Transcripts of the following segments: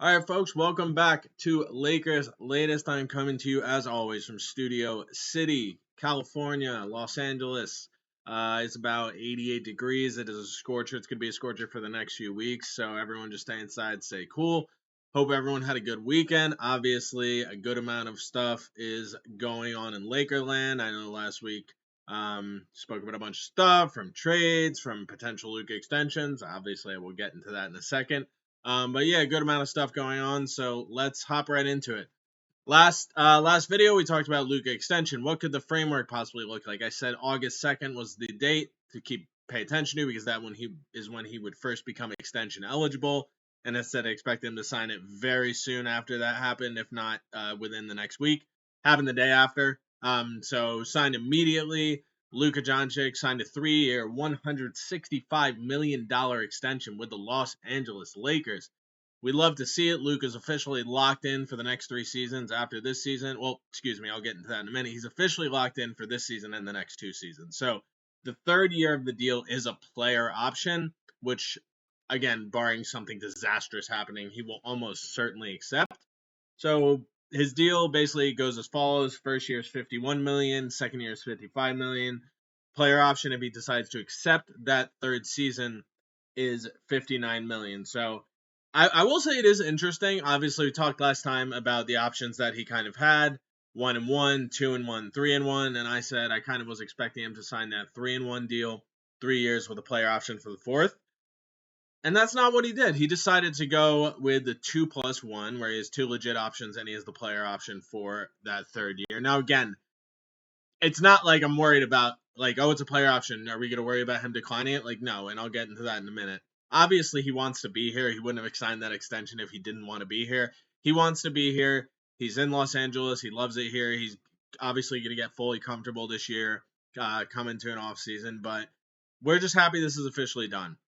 All right, folks, welcome back to Lakers Latest. I'm coming to you, as always, from Studio City, California, Los Angeles. It's about 88 degrees. It is a scorcher. It's going to be a scorcher for the next few weeks, so everyone just stay inside, stay cool. Hope everyone had a good weekend. Obviously, a good amount of stuff is going on in Lakerland. I know last week spoke about a bunch of stuff, from trades, from potential Luka extensions. Obviously, I will get into that in a second. But yeah, a good amount of stuff going on, so let's hop right into it. Last video we talked about Luka extension. What could the framework possibly look like? I said August 2nd was the date to pay attention to, because that when he would first become extension eligible, and I said I expect him to sign it very soon after that happened, if not within the next week. Happened the day after. So signed immediately. Luka Doncic signed a 3-year, $165 million extension with the Los Angeles Lakers. We'd love to see it. Luka's officially locked in for the next 3 seasons after this season. Well, excuse me, I'll get into that in a minute. He's officially locked in for this season and the next 2 seasons. So the third year of the deal is a player option, which, again, barring something disastrous happening, he will almost certainly accept. So his deal basically goes as follows. First year is $51 million. Second year is $55 million. Player option, if he decides to accept that third season, is $59 million. So I will say it is interesting. Obviously, we talked last time about the options that he kind of had. 1-1, 2-1, 3-1, and I said I kind of was expecting him to sign that 3-1 deal, 3 years with a player option for the fourth. And that's not what he did. He decided to go with the 2+1, where he has 2 legit options and he has the player option for that third year. Now, again, it's not like I'm worried about, like, oh, it's a player option. Are we going to worry about him declining it? Like, no, and I'll get into that in a minute. Obviously, he wants to be here. He wouldn't have signed that extension if he didn't want to be here. He wants to be here. He's in Los Angeles. He loves it here. He's obviously going to get fully comfortable this year, come into an offseason. But we're just happy this is officially done.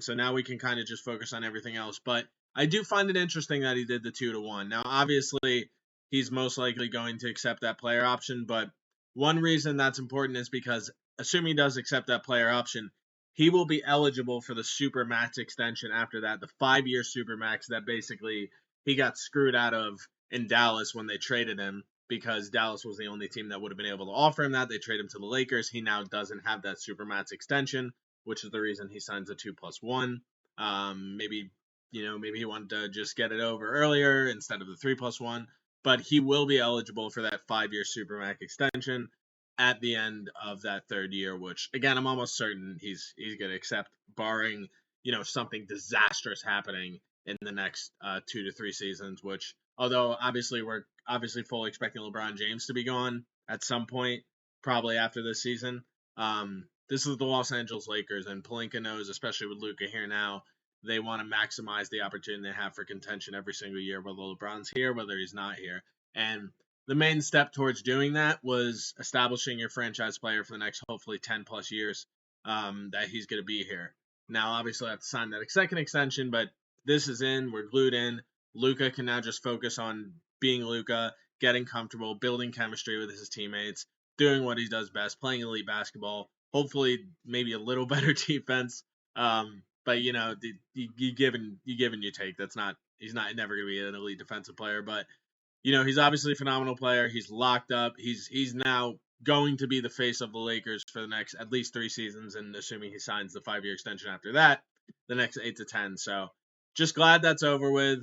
So now we can kind of just focus on everything else. But I do find it interesting that he did the 2-1. Now, obviously, he's most likely going to accept that player option. But one reason that's important is because, assuming he does accept that player option, he will be eligible for the Supermax extension after that, the 5-year Supermax that basically he got screwed out of in Dallas when they traded him, because Dallas was the only team that would have been able to offer him that. They traded him to the Lakers. He now doesn't have that Supermax extension, which is the reason he signs a 2+1. Maybe he wanted to just get it over earlier instead of the 3+1. But he will be eligible for that 5-year Supermax extension at the end of that third year, which, again, I'm almost certain he's going to accept, barring something disastrous happening in the next 2 to 3 seasons. Which, although obviously we're fully expecting LeBron James to be gone at some point, probably after this season. This is the Los Angeles Lakers, and Pelinka knows, especially with Luka here now, they want to maximize the opportunity they have for contention every single year, whether LeBron's here, whether he's not here. And the main step towards doing that was establishing your franchise player for the next, hopefully, 10 plus years, that he's going to be here. Now, obviously, I have to sign that second extension, but this is in. We're glued in. Luka can now just focus on being Luka, getting comfortable, building chemistry with his teammates, doing what he does best, playing elite basketball, hopefully maybe a little better defense. But you give and you take. He's never going to be an elite defensive player, but he's obviously a phenomenal player. He's locked up. He's now going to be the face of the Lakers for the next at least 3 seasons, and assuming he signs the 5-year extension after that, the next 8 to 10. So just glad that's over with.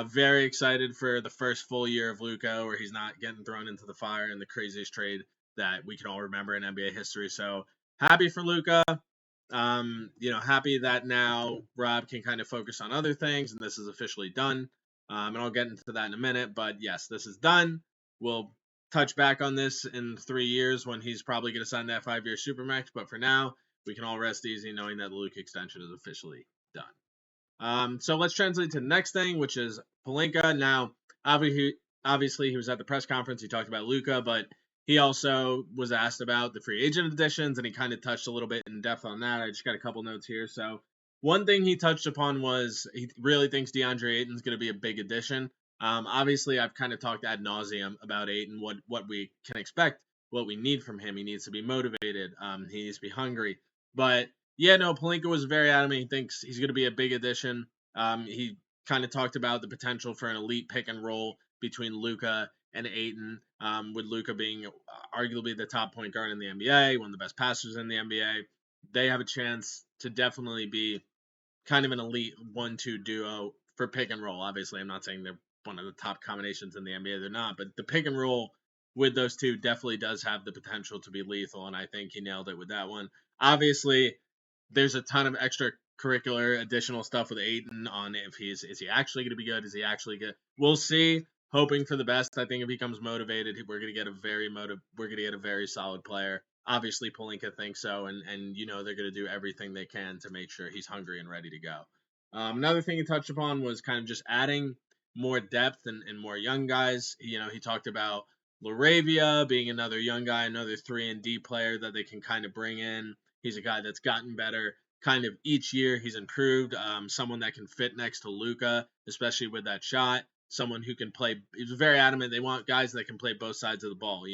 Very excited for the first full year of Luka, where he's not getting thrown into the fire in the craziest trade that we can all remember in NBA history. So happy for Luka. Happy that now Rob can kind of focus on other things, and this is officially done. And I'll get into that in a minute, but yes, this is done. We'll touch back on this in 3 years when he's probably going to sign that 5-year Supermax, but for now, we can all rest easy knowing that the Luka extension is officially done. So let's translate to the next thing, which is Pelinka. Now, obviously, he was at the press conference. He talked about Luka, but he also was asked about the free agent additions, and he kind of touched a little bit in depth on that. I just got a couple notes here. So one thing he touched upon was he really thinks DeAndre Ayton's going to be a big addition. Obviously, I've kind of talked ad nauseum about Ayton, what we can expect, what we need from him. He needs to be motivated. He needs to be hungry. But, Pelinka was very adamant. He thinks he's going to be a big addition. He kind of talked about the potential for an elite pick and roll between Luka and Ayton, with Luka being arguably the top point guard in the NBA, one of the best passers in the NBA. They have a chance to definitely be kind of an elite 1-2 duo for pick and roll. Obviously, I'm not saying they're one of the top combinations in the NBA. They're not, but the pick and roll with those two definitely does have the potential to be lethal, and I think he nailed it with that one. Obviously, there's a ton of extracurricular additional stuff with Ayton on if is he actually going to be good? Is he actually good? We'll see. Hoping for the best. I think if he comes motivated, we're going to get a very solid player. Obviously, Pelinka thinks so, and they're going to do everything they can to make sure he's hungry and ready to go. Another thing he touched upon was kind of just adding more depth and more young guys. He talked about Laravia being another young guy, another 3-and-D player that they can kind of bring in. He's a guy that's gotten better kind of each year. He's improved. Someone that can fit next to Luka, especially with that shot. Someone who can play. He was very adamant. They want guys that can play both sides of the ball.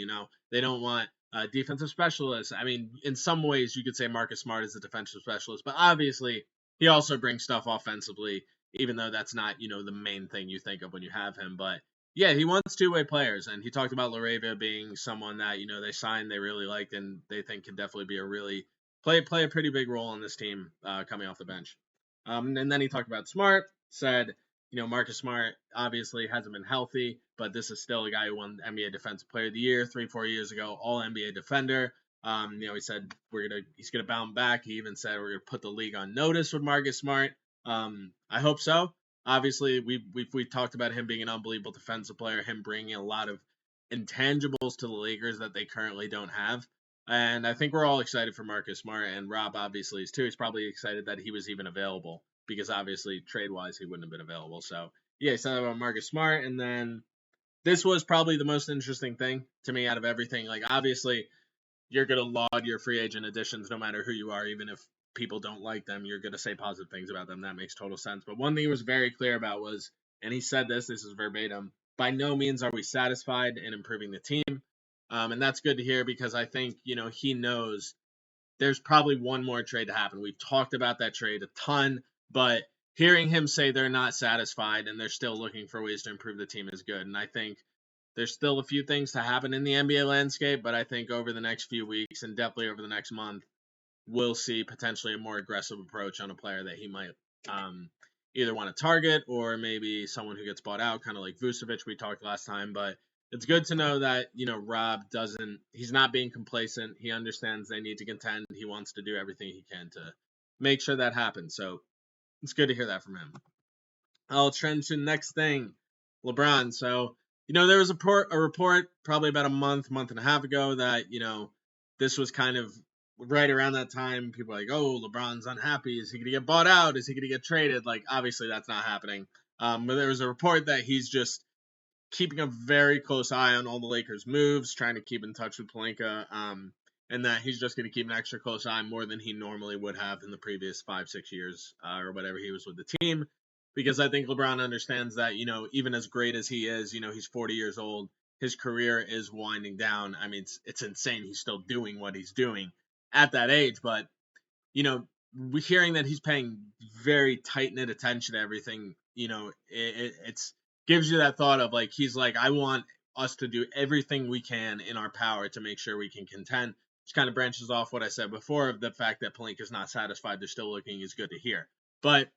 They don't want defensive specialists. I mean, in some ways, you could say Marcus Smart is a defensive specialist, but obviously he also brings stuff offensively, even though that's not the main thing you think of when you have him. But yeah, he wants two-way players, and he talked about Laravia being someone that they signed, they really liked, and they think can definitely be a really play a pretty big role on this team coming off the bench. And then he talked about Smart, said, Marcus Smart obviously hasn't been healthy, but this is still a guy who won NBA Defensive Player of the Year 3-4 years ago, All NBA defender. He said he's gonna bounce back. He even said we're gonna put the league on notice with Marcus Smart. I hope so. Obviously, we talked about him being an unbelievable defensive player, him bringing a lot of intangibles to the Lakers that they currently don't have. And I think we're all excited for Marcus Smart, and Rob obviously is too. He's probably excited that he was even available, because obviously trade-wise he wouldn't have been available. So yeah, he said about Marcus Smart, and then this was probably the most interesting thing to me out of everything. Like, obviously you're gonna laud your free agent additions no matter who you are, even if people don't like them. You're gonna say positive things about them. That makes total sense. But one thing he was very clear about was, and he said this is verbatim: by no means are we satisfied in improving the team. And that's good to hear, because I think he knows there's probably one more trade to happen. We've talked about that trade a ton, but hearing him say they're not satisfied and they're still looking for ways to improve the team is good. And I think there's still a few things to happen in the NBA landscape, but I think over the next few weeks and definitely over the next month, we'll see potentially a more aggressive approach on a player that he might either want to target, or maybe someone who gets bought out, kind of like Vucevic we talked last time. But it's good to know that, Rob he's not being complacent. He understands they need to contend. He wants to do everything he can to make sure that happens. So it's good to hear that from him. I'll trend to the next thing, LeBron. So, there was a report probably about a month and a half ago that, this was kind of right around that time. People were like, oh, LeBron's unhappy. Is he going to get bought out? Is he going to get traded? Like, obviously that's not happening. But there was a report that he's just keeping a very close eye on all the Lakers' moves, trying to keep in touch with Pelinka, and that he's just going to keep an extra close eye more than he normally would have in the previous 5-6 years or whatever he was with the team. Because I think LeBron understands that, even as great as he is, he's 40 years old. His career is winding down. I mean, it's insane he's still doing what he's doing at that age. But, we're hearing that he's paying very tight-knit attention to everything. It's gives you that thought of, like, he's like, I want us to do everything we can in our power to make sure we can contend. Which kind of branches off what I said before of the fact that Pelinka's not satisfied. They're still looking is good to hear. But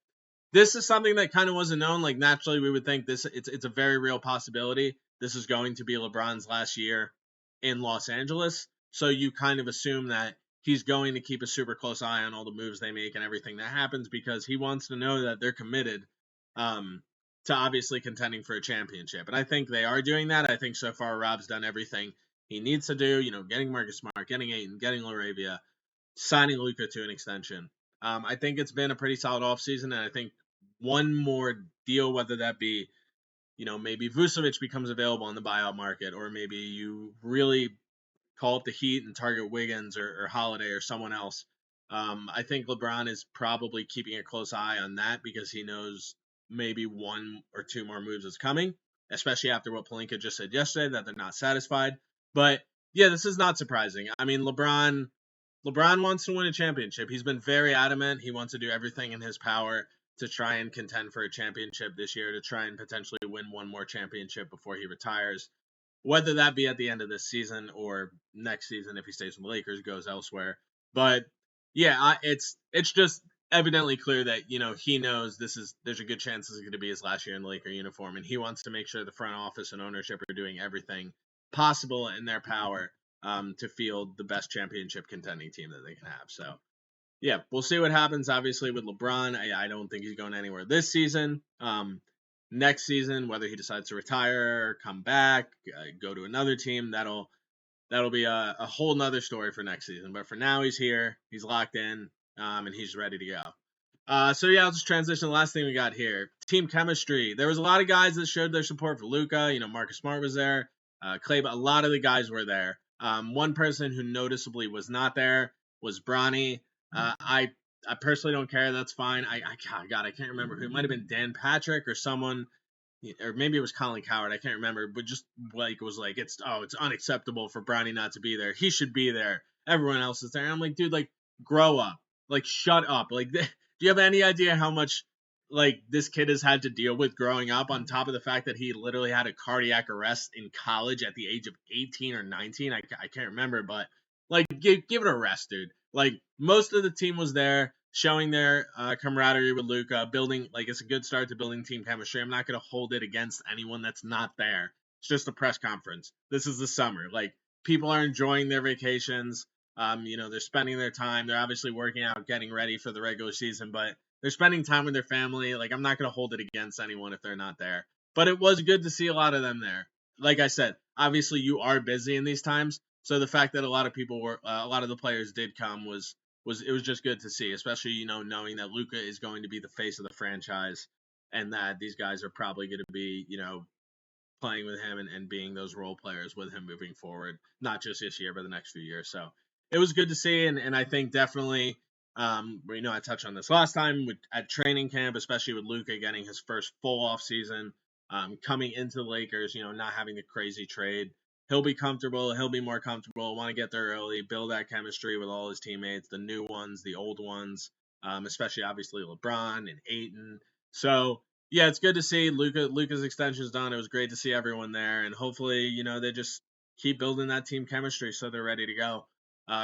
this is something that kind of wasn't known. Like, naturally, we would think it's a very real possibility. This is going to be LeBron's last year in Los Angeles. So you kind of assume that he's going to keep a super close eye on all the moves they make and everything that happens, because he wants to know that they're committed to obviously contending for a championship. And I think they are doing that. I think so far Rob's done everything he needs to do, getting Marcus Smart, getting Ayton, getting Laravia, signing Luka to an extension. I think it's been a pretty solid offseason, and I think one more deal, whether that be, maybe Vucevic becomes available on the buyout market, or maybe you really call up the Heat and target Wiggins or Holiday or someone else. I think LeBron is probably keeping a close eye on that, because he knows maybe one or two more moves is coming, especially after what Pelinka just said yesterday, that they're not satisfied. But yeah, this is not surprising. I mean, LeBron wants to win a championship. He's been very adamant. He wants to do everything in his power to try and contend for a championship this year, to try and potentially win one more championship before he retires, whether that be at the end of this season or next season if he stays with the Lakers, goes elsewhere. But yeah, it's just evidently clear that he knows there's a good chance this is going to be his last year in the Laker uniform, and he wants to make sure the front office and ownership are doing everything possible in their power to field the best championship contending team that they can have. So yeah, we'll see what happens. Obviously, with LeBron, I don't think he's going anywhere this season. Next season, whether he decides to retire, come back, go to another team, that'll be a whole nother story for next season. But for now, he's here, he's locked in, and he's ready to go. So yeah, I'll just transition. The last thing we got here, team chemistry. There was a lot of guys that showed their support for Luka. Marcus Smart was there, Clay. A lot of the guys were there. One person who noticeably was not there was Bronny. I personally don't care. That's fine. God, I can't remember who. It might have been Dan Patrick or someone, or maybe it was Colin Coward. I can't remember. But just was like it's unacceptable for Bronny not to be there. He should be there. Everyone else is there. And I'm like, dude, like grow up. Like shut up. Like, do you have any idea how much this kid has had to deal with growing up? On top of the fact that he literally had a cardiac arrest in college at the age of 18 or 19. I can't remember, but give it a rest, dude. Most of the team was there showing their camaraderie with Luka, building, it's a good start to building team chemistry. I'm not going to hold it against anyone that's not there. It's just a press conference. This is the summer. People are enjoying their vacations. They're spending their time. They're obviously working out, getting ready for the regular season, but they're spending time with their family. I'm not going to hold it against anyone if they're not there. But it was good to see a lot of them there. Like I said, obviously you are busy in these times. So the fact that a lot of people were, a lot of the players did come was just good to see, especially, knowing that Luka is going to be the face of the franchise and that these guys are probably going to be, playing with him and being those role players with him moving forward, not just this year, but the next few years. So it was good to see. And I think definitely, I touched on this last time at training camp, especially with Luka getting his first full off season, coming into the Lakers, not having the crazy trade. He'll be comfortable. He'll be more comfortable. Want to get there early, build that chemistry with all his teammates, the new ones, the old ones, especially obviously LeBron and Ayton. So yeah, it's good to see Luka's extension's done. It was great to see everyone there, and hopefully, they just keep building that team chemistry so they're ready to go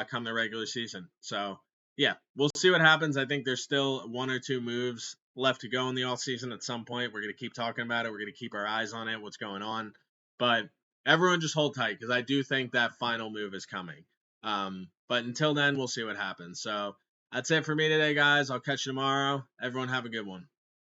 come the regular season. So yeah, we'll see what happens. I think there's still one or two moves left to go in the offseason at some point. We're going to keep talking about it. We're going to keep our eyes on it, what's going on. But everyone just hold tight because I do think that final move is coming. But until then, we'll see what happens. So that's it for me today, guys. I'll catch you tomorrow. Everyone have a good one.